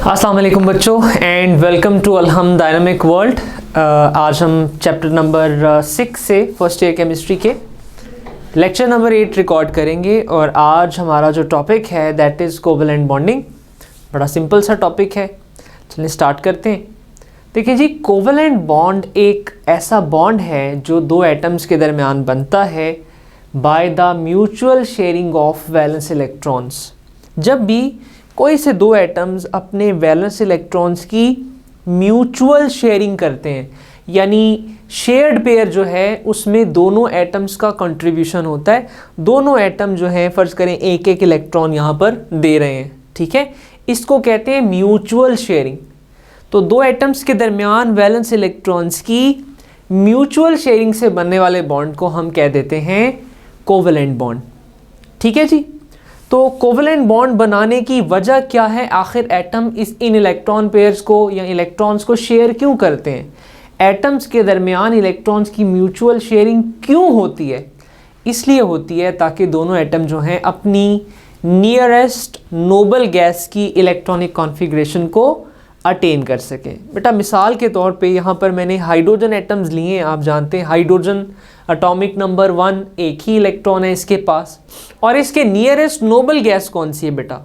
अस्सलाम वालेकुम बच्चों and welcome to Alham dynamic world. आज हम चैप्टर नंबर 6 से फर्स्ट ईयर केमिस्ट्री के लेक्चर नंबर 8 रिकॉर्ड करेंगे और आज हमारा जो टॉपिक है दैट इज़ कोवेलेंट बॉन्डिंग। बड़ा सिंपल सा टॉपिक है, चलिए स्टार्ट करते हैं। देखिए जी, कोवेलेंट बॉन्ड एक ऐसा बॉन्ड है जो दो एटम्स के दरमियान बनता है by the mutual sharing of valence electrons. जब भी कोई से दो एटम्स अपने वैलेंस इलेक्ट्रॉन्स की म्यूचुअल शेयरिंग करते हैं, यानी शेयर्ड पेयर जो है उसमें दोनों एटम्स का कंट्रीब्यूशन होता है। दोनों एटम जो है फ़र्ज़ करें एक एक इलेक्ट्रॉन यहाँ पर दे रहे हैं, ठीक है, इसको कहते हैं म्यूचुअल शेयरिंग। तो दो एटम्स के दरमियान वैलेंस इलेक्ट्रॉन्स की म्यूचुअल शेयरिंग से बनने वाले बॉन्ड को हम कह देते हैं कोवेलेंट बॉन्ड, ठीक है जी। तो कोवेलेंट बॉन्ड बनाने की वजह क्या है, आखिर एटम इन इलेक्ट्रॉन पेयर्स को या इलेक्ट्रॉन्स को शेयर क्यों करते हैं, एटम्स के दरमियान इलेक्ट्रॉन्स की म्यूचुअल शेयरिंग क्यों होती है? इसलिए होती है ताकि दोनों एटम जो हैं अपनी नियरेस्ट नोबल गैस की इलेक्ट्रॉनिक कॉन्फ़िगरेशन को अटेन कर सकें। बेटा मिसाल के तौर पे यहाँ पर मैंने हाइड्रोजन एटम्स लिए हैं। आप जानते हैं हाइड्रोजन एटॉमिक नंबर 1, एक ही इलेक्ट्रॉन है इसके पास, और इसके नियरेस्ट नोबल गैस कौन सी है बेटा?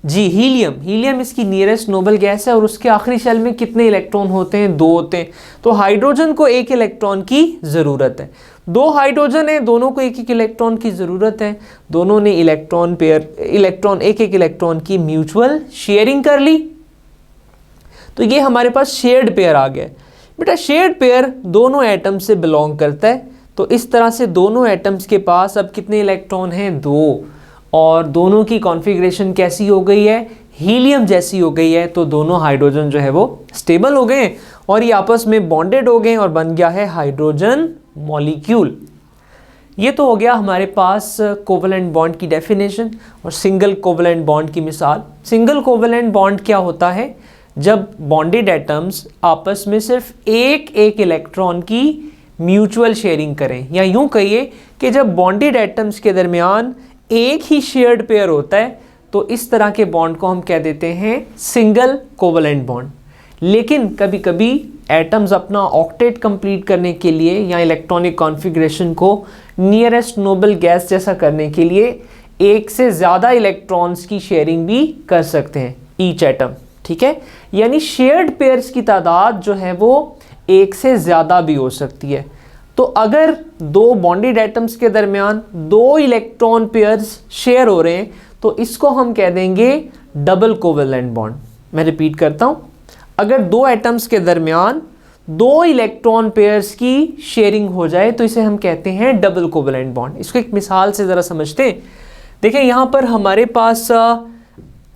जी हीलियम। हीलियम इसकी नियरेस्ट नोबल गैस है और उसके आखिरी शेल में कितने इलेक्ट्रॉन होते हैं? 2 होते हैं। तो हाइड्रोजन को एक इलेक्ट्रॉन की ज़रूरत है। 2 हाइड्रोजन है, दोनों को एक एक इलेक्ट्रॉन की ज़रूरत है। दोनों ने एक एक इलेक्ट्रॉन की म्यूचुअल शेयरिंग कर ली, तो ये हमारे पास शेयर्ड पेयर आ गया। बेटा शेयर्ड पेयर दोनों एटम से बिलोंग करता है, तो इस तरह से दोनों एटम्स के पास अब कितने इलेक्ट्रॉन हैं? 2, और दोनों की कॉन्फ़िगरेशन कैसी हो गई है? हीलियम जैसी हो गई है। तो दोनों हाइड्रोजन जो है वो स्टेबल हो गए और ये आपस में बॉन्डेड हो गए और बन गया है हाइड्रोजन मॉलिक्यूल। ये तो हो गया हमारे पास कोवेलेंट बॉन्ड की डेफिनेशन और सिंगल कोवेलेंट बॉन्ड की मिसाल। सिंगल कोवेलेंट बॉन्ड क्या होता है? जब बॉन्डेड एटम्स आपस में सिर्फ एक एक इलेक्ट्रॉन की म्यूचुअल शेयरिंग करें, या यूं कहिए कि जब बॉन्डेड एटम्स के दरमियान एक ही शेयर्ड पेयर होता है, तो इस तरह के बॉन्ड को हम कह देते हैं सिंगल कोवेलेंट बॉन्ड। लेकिन कभी कभी एटम्स अपना ऑक्टेट कंप्लीट करने के लिए या इलेक्ट्रॉनिक कॉन्फ़िगरेशन को नियरेस्ट नोबल गैस जैसा करने के लिए एक से ज़्यादा इलेक्ट्रॉन्स की शेयरिंग भी कर सकते हैं ईच एटम, ठीक है। यानी शेयर्ड पेयर्स की तादाद जो है वो एक से ज़्यादा भी हो सकती है। तो अगर 2 बॉन्डेड एटम्स के दरमियान 2 इलेक्ट्रॉन पेयर्स शेयर हो रहे हैं, तो इसको हम कह देंगे डबल कोवेलेंट बॉन्ड। मैं रिपीट करता हूँ, अगर 2 एटम्स के दरमियान 2 इलेक्ट्रॉन पेयर्स की शेयरिंग हो जाए तो इसे हम कहते हैं डबल कोवेलेंट बॉन्ड। इसको एक मिसाल से ज़रा समझते हैं। देखिए यहाँ पर हमारे पास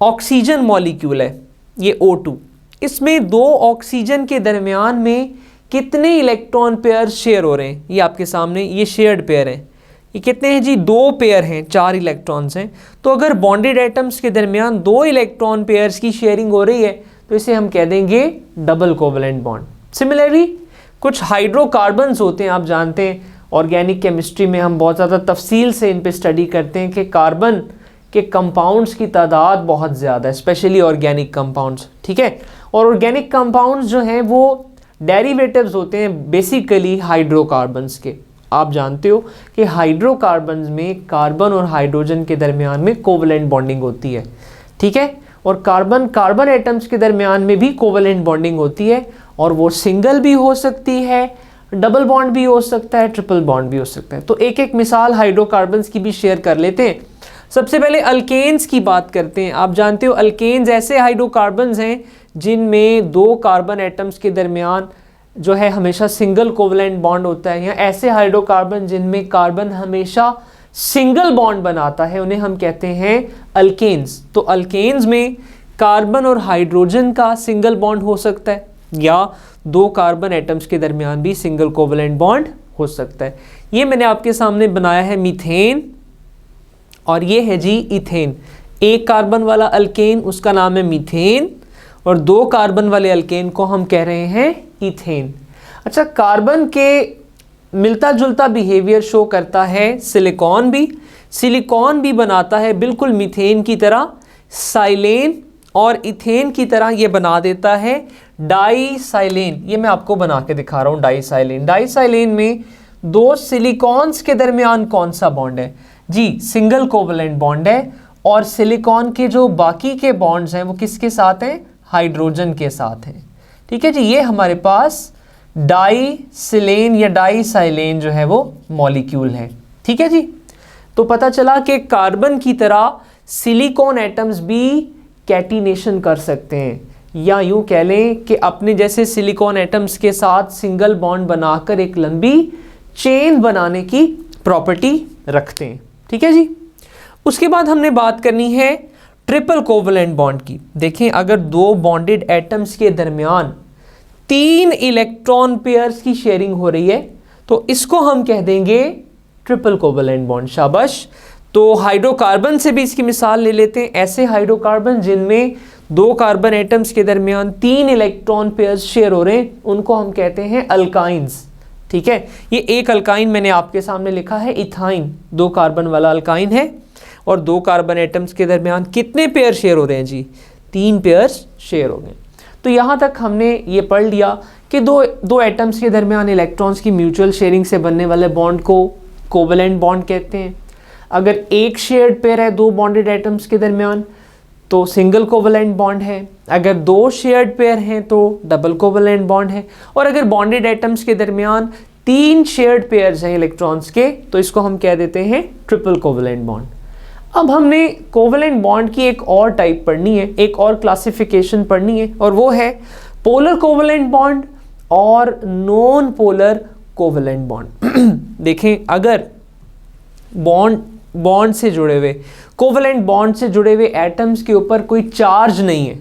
ऑक्सीजन मॉलिक्यूल है, ये O2। इसमें 2 ऑक्सीजन के दरमियान में कितने इलेक्ट्रॉन पेयर शेयर हो रहे हैं? ये आपके सामने ये शेयर्ड पेयर है। ये कितने हैं जी? 2 पेयर हैं, 4 इलेक्ट्रॉन्स हैं। तो अगर बॉन्डेड एटम्स के दरमियान 2 इलेक्ट्रॉन पेयर्स की शेयरिंग हो रही है तो इसे हम कह देंगे डबल कोवेलेंट बॉन्ड। सिमिलरली कुछ हाइड्रोकार्बन्स होते हैं, आप जानते हैं ऑर्गेनिक केमिस्ट्री में हम बहुत ज़्यादा तफसील से इन पर स्टडी करते हैं कि कार्बन के कंपाउंड्स की तादाद बहुत ज़्यादा है, स्पेशली ऑर्गेनिक कंपाउंड्स, ठीक है। और ऑर्गेनिक कंपाउंड्स जो हैं वो डेरिवेटिव्स होते हैं बेसिकली हाइड्रोकार्बन्स के। आप जानते हो कि हाइड्रोकार्बन्स में कार्बन और हाइड्रोजन के दरमियान में कोवेलेंट बॉन्डिंग होती है, ठीक है। और कार्बन एटम्स के दरमियान में भी कोवेलेंट बॉन्डिंग होती है, और वो सिंगल भी हो सकती है, डबल बॉन्ड भी हो सकता है, ट्रिपल बॉन्ड भी हो सकता है। तो एक एक मिसाल हाइड्रोकार्बन्स की भी शेयर कर लेते हैं। सबसे पहले अल्केन्स की बात करते हैं। आप जानते हो अल्केन्स ऐसे हाइड्रोकार्बन्स हैं जिनमें 2 कार्बन एटम्स के दरमियान जो है हमेशा सिंगल कोवेलेंट बॉन्ड होता है, या ऐसे हाइड्रोकार्बन जिनमें कार्बन हमेशा सिंगल बॉन्ड बनाता है, उन्हें हम कहते हैं अल्केन्स। तो अल्केन्स में कार्बन और हाइड्रोजन का सिंगल बॉन्ड हो सकता है, या 2 कार्बन एटम्स के दरमियान भी सिंगल कोवेलेंट बॉन्ड हो सकता है। ये मैंने आपके सामने बनाया है मीथेन, और ये है जी इथेन। 1 कार्बन वाला अल्केन उसका नाम है मीथेन, और 2 कार्बन वाले अल्केन को हम कह रहे हैं इथेन। अच्छा, कार्बन के मिलता जुलता बिहेवियर शो करता है सिलिकॉन भी बनाता है बिल्कुल मीथेन की तरह साइलेन और इथेन की तरह ये बना देता है डाइसाइलेन। ये मैं आपको बना के दिखा रहा हूँ डाइसाइलेन। डाइसाइलेन में दो सिलिकॉन्स के दरमियान कौन सा बॉन्ड है जी? सिंगल कोवलेंट बॉन्ड है। और सिलिकॉन के जो बाकी के बॉन्ड्स हैं वो किसके साथ हैं? हाइड्रोजन के साथ हैं। ठीक है जी, ये हमारे पास डाइसिलेन या डाइसाइलेन जो है वो मॉलिक्यूल है। ठीक है जी, तो पता चला कि कार्बन की तरह सिलिकॉन एटम्स भी कैटिनेशन कर सकते हैं, या यूं कह लें कि अपने जैसे सिलिकॉन एटम्स के साथ सिंगल बॉन्ड बनाकर एक लंबी चेन बनाने की प्रॉपर्टी रखते हैं। ठीक है जी, उसके बाद हमने बात करनी है ट्रिपल कोवलेंट बॉन्ड की। देखें, अगर दो बॉन्डेड एटम्स के दरमियान 3 इलेक्ट्रॉन पेयर्स की शेयरिंग हो रही है तो इसको हम कह देंगे ट्रिपल कोवलेंट बॉन्ड। शाबाश। तो हाइड्रोकार्बन से भी इसकी मिसाल ले लेते हैं। ऐसे हाइड्रोकार्बन जिनमें दो कार्बन एटम्स के दरमियान 3 इलेक्ट्रॉन पेयर्स शेयर हो रहे हैं उनको हम कहते हैं अल्काइंस। ठीक है, ये एक अल्काइन मैंने आपके सामने लिखा है इथाइन, 2 कार्बन वाला अल्काइन है और 2 कार्बन एटम्स के दरमियान कितने पेयर शेयर हो रहे हैं जी? 3 पेयर्स शेयर हो गए। तो यहाँ तक हमने ये पढ़ लिया कि दो एटम्स के दरमियान इलेक्ट्रॉन्स की म्यूचुअल शेयरिंग से बनने वाले बॉन्ड को कोवलेंट बॉन्ड कहते हैं। अगर एक शेयर्ड पेयर है दो बॉन्डेड एटम्स के दरमियान तो सिंगल कोवलेंट बॉन्ड है। अगर 2 शेयर्ड पेयर हैं तो डबल कोवलेंट बॉन्ड है। और अगर बॉन्डेड एटम्स के दरमियान 3 शेयर्ड पेयर्स हैं इलेक्ट्रॉन्स के तो इसको हम कह देते हैं ट्रिपल कोवलेंट बॉन्ड। अब हमने कोवलेंट बॉन्ड की एक और टाइप पढ़नी है, एक और क्लासिफिकेशन पढ़नी है, और वो है पोलर कोवलेंट बॉन्ड और नॉन पोलर कोवलेंट बॉन्ड। देखें, अगर बॉन्ड से जुड़े हुए कोवलेंट बॉन्ड से जुड़े हुए एटम्स के ऊपर कोई चार्ज नहीं है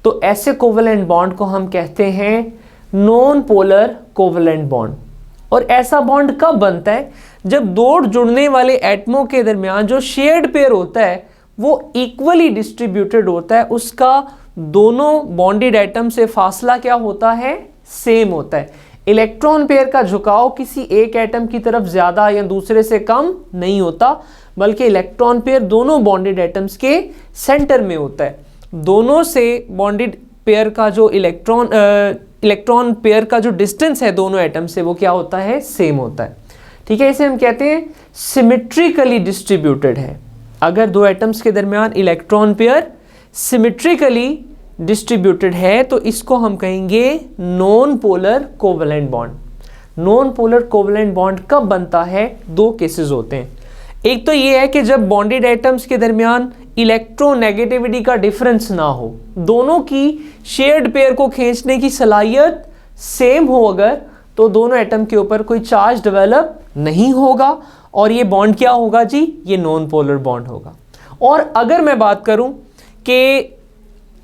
तो ऐसे कोवलेंट बॉन्ड को हम कहते हैं नॉन पोलर कोवलेंट बॉन्ड। और ऐसा बॉन्ड कब बनता है? जब दो जुड़ने वाले एटमों के दरमियान जो शेयर्ड पेयर होता है वो इक्वली डिस्ट्रीब्यूटेड होता है, उसका दोनों बॉन्डेड एटम से फासला क्या होता है? सेम होता है। इलेक्ट्रॉन पेयर का झुकाव किसी एक एटम की तरफ ज्यादा या दूसरे से कम नहीं होता, बल्कि इलेक्ट्रॉन पेयर दोनों बॉन्डेड एटम्स के सेंटर में होता है। दोनों से बॉन्डेड पेयर का जो इलेक्ट्रॉन पेयर का जो डिस्टेंस है दोनों एटम से वो क्या होता है? सेम होता है। ठीक है, इसे हम कहते हैं सिमेट्रिकली डिस्ट्रीब्यूटेड है। अगर दो एटम्स के दरमियान इलेक्ट्रॉन पेयर सिमेट्रिकली डिस्ट्रीब्यूटेड है तो इसको हम कहेंगे non polar covalent bond. Non polar covalent bond कब बनता है? 2 केसेस होते हैं। एक तो ये है कि जब बॉन्डेड एटम्स के दरमियान इलेक्ट्रोनेगेटिविटी का डिफरेंस ना हो, दोनों की शेयर्ड पेयर को खींचने की सलाहियत सेम हो अगर, तो दोनों एटम के ऊपर कोई चार्ज डेवलप नहीं होगा और ये बॉन्ड क्या होगा जी? ये नॉन पोलर बॉन्ड होगा। और अगर मैं बात करूं कि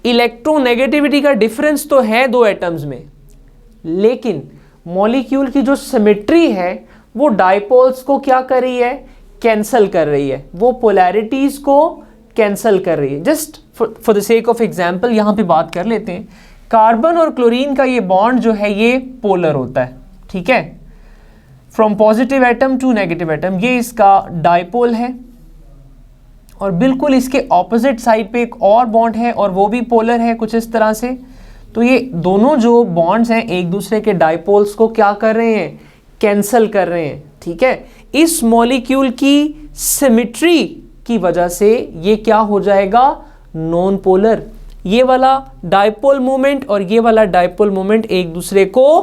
इलेक्ट्रोनेगेटिविटी का डिफरेंस तो है दो एटम्स में, लेकिन मॉलिक्यूल की जो सिमेट्री है वो डाइपोल्स को क्या कर रही है? कैंसल कर रही है, वो पोलैरिटीज को कैंसल कर रही है। Just for the sake of example यहां पे बात कर लेते हैं। कार्बन और क्लोरीन का ये बॉन्ड जो है ये पोलर होता है। ठीक है, from positive atom to negative atom, ये इसका डाइपोल है। और बिल्कुल इसके ऑपोजिट साइड पे एक और बॉन्ड है और वो भी पोलर है कुछ इस तरह से। तो ये दोनों जो बॉन्ड्स हैं एक दूसरे के डाइपोल्स को क्या कर रहे हैं? कैंसल कर रहे हैं। ठीक है, इस मॉलिक्यूल की सिमेट्री की वजह से ये क्या हो जाएगा? Non polar. ये वाला डाइपोल मोमेंट और ये वाला डाइपोल मोमेंट एक दूसरे को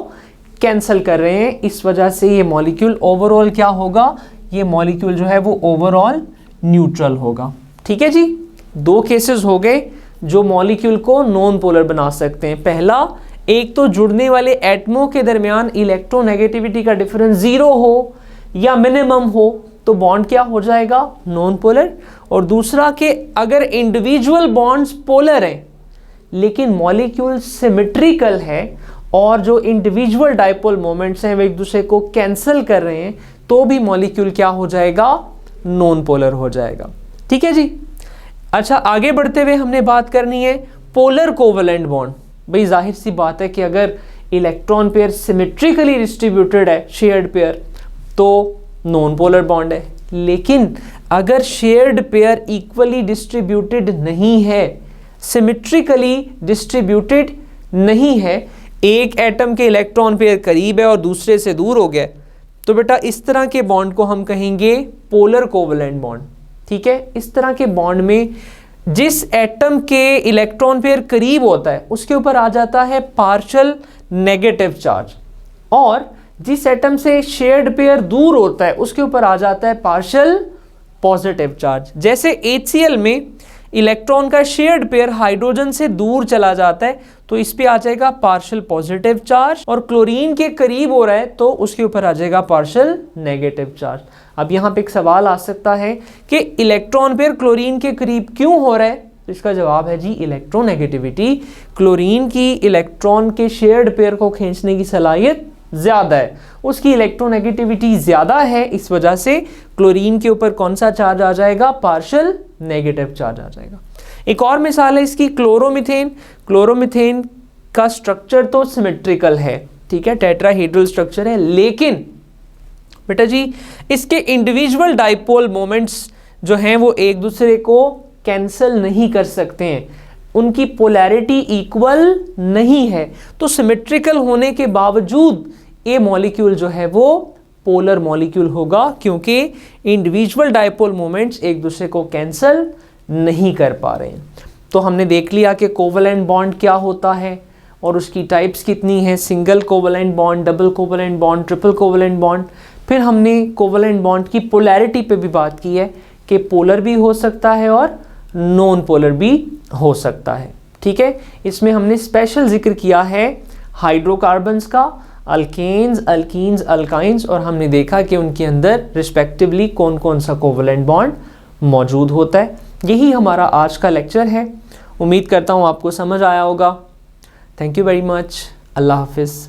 कैंसल कर रहे हैं, इस वजह से ये मॉलिक्यूल ओवरऑल क्या होगा? ये मॉलिक्यूल जो है वो ओवरऑल न्यूट्रल होगा। ठीक है जी, 2 केसेस हो गए जो मॉलिक्यूल को नॉन पोलर बना सकते हैं। पहला, एक तो जुड़ने वाले एटमों के दरमियान इलेक्ट्रोनेगेटिविटी का डिफरेंस 0 हो या मिनिमम हो तो बॉन्ड क्या हो जाएगा? Non polar. और दूसरा कि अगर इंडिविजुअल बॉन्ड्स पोलर हैं लेकिन मॉलिक्यूल सिमेट्रिकल है और जो इंडिविजुअल डाइपोल मोमेंट्स हैं वे एक दूसरे को कैंसिल कर रहे हैं तो भी मॉलिक्यूल क्या हो जाएगा? नॉन पोलर हो जाएगा। ठीक है जी। अच्छा, आगे बढ़ते हुए हमने बात करनी है पोलर कोवलेंट बॉन्ड। भाई जाहिर सी बात है कि अगर इलेक्ट्रॉन पेयर सिमेट्रिकली डिस्ट्रीब्यूटेड है शेयर्ड पेयर तो नॉन पोलर बॉन्ड है, लेकिन अगर शेयर्ड पेयर इक्वली डिस्ट्रीब्यूटेड नहीं है, सिमेट्रिकली डिस्ट्रीब्यूटेड नहीं है, एक एटम के इलेक्ट्रॉन पेयर करीब है और दूसरे से दूर हो गया, तो बेटा इस तरह के बॉन्ड को हम कहेंगे पोलर कोवलेंट बॉन्ड। ठीक है, इस तरह के बॉन्ड में जिस एटम के इलेक्ट्रॉन पेयर करीब होता है उसके ऊपर आ जाता है पार्शियल नेगेटिव चार्ज, और जिस एटम से शेयर्ड पेयर दूर होता है उसके ऊपर आ जाता है पार्शियल पॉजिटिव चार्ज। जैसे HCl में इलेक्ट्रॉन का शेयर्ड पेयर हाइड्रोजन से दूर चला जाता है तो इस पे आ जाएगा पार्शियल पॉजिटिव चार्ज, और क्लोरीन के करीब हो रहा है तो उसके ऊपर आ जाएगा पार्शियल नेगेटिव चार्ज। अब यहाँ पे एक सवाल आ सकता है कि इलेक्ट्रॉन पेयर क्लोरीन के करीब क्यों हो रहा है, तो इसका जवाब है जी इलेक्ट्रोनेगेटिविटी। क्लोरीन की इलेक्ट्रॉन के शेयर्ड पेयर को खींचने की सलाहियत ज़्यादा है, उसकी इलेक्ट्रोनेगेटिविटी ज़्यादा है, इस वजह से क्लोरीन के ऊपर कौन सा चार्ज आ जाएगा, पार्शियल नेगेटिव चार्ज आ जाएगा। एक और मिसाल है इसकी क्लोरोमीथेन। क्लोरोमीथेन का स्ट्रक्चर तो सिमेट्रिकल है, ठीक है, टेट्राहेड्रल स्ट्रक्चर है, लेकिन बेटा जी इसके इंडिविजुअल डाइपोल मोमेंट्स जो हैं वो एक दूसरे को कैंसिल नहीं कर सकते हैं, उनकी पोलैरिटी इक्वल नहीं है, तो सिमेट्रिकल होने के बावजूद ये मॉलिक्यूल जो है वो पोलर मॉलिक्यूल होगा, क्योंकि इंडिविजुअल डाइपोल मोमेंट्स एक दूसरे को कैंसिल नहीं कर पा रहे हैं। तो हमने देख लिया कि कोवलेंट बॉन्ड क्या होता है और उसकी टाइप्स कितनी हैं, single covalent bond, double covalent bond, triple covalent bond. फिर हमने कोवलेंट बॉन्ड की पोलैरिटी पे भी बात की है कि पोलर भी हो सकता है और नॉन पोलर भी हो सकता है। ठीक है, इसमें हमने स्पेशल जिक्र किया है हाइड्रोकार्बन्स का, अल्केन्स, अल्कीन्स, अल्काइंस, और हमने देखा कि उनके अंदर रिस्पेक्टिवली कौन कौन सा कोवलेंट बॉन्ड मौजूद होता है। यही हमारा आज का लेक्चर है, उम्मीद करता हूँ आपको समझ आया होगा। थैंक यू वेरी मच, अल्लाह हाफिज़।